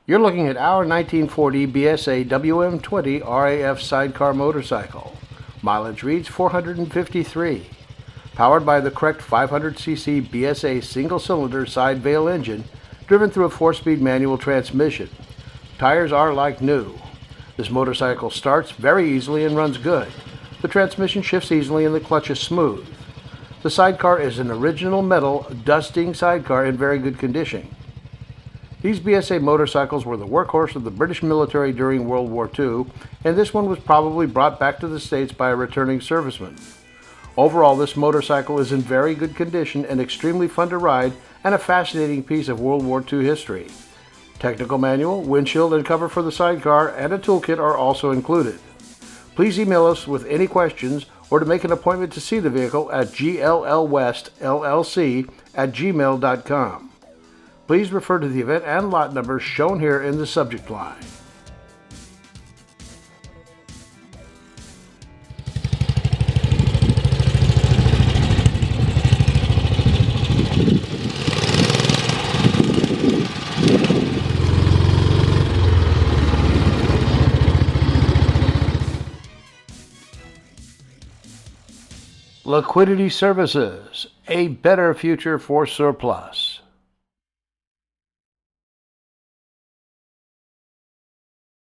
You're looking at our 1940 Bsa Wm40 RAF sidecar motorcycle. Mileage reads 453. Powered by the correct 500cc Bsa single-cylinder side valve engine, driven through a 4-speed manual transmission. Tires are like new. This motorcycle starts very easily and runs good. The transmission shifts easily and the clutch is smooth. The sidecar is an original metal dusting sidecar in very good condition. These Bsa motorcycles were the workhorse of the British military during World War II, and this one was probably brought back to the States by a returning serviceman. Overall, this motorcycle is in very good condition and extremely fun to ride, and a fascinating piece of World War II history. Technical manual, windshield and cover for the sidecar, and a toolkit are also included. Please email us with any questions or to make an appointment to see the vehicle at gllwestllc@gmail.com. Please refer to the event and lot number shown here in the subject line. Liquidity Services, a better future for surplus.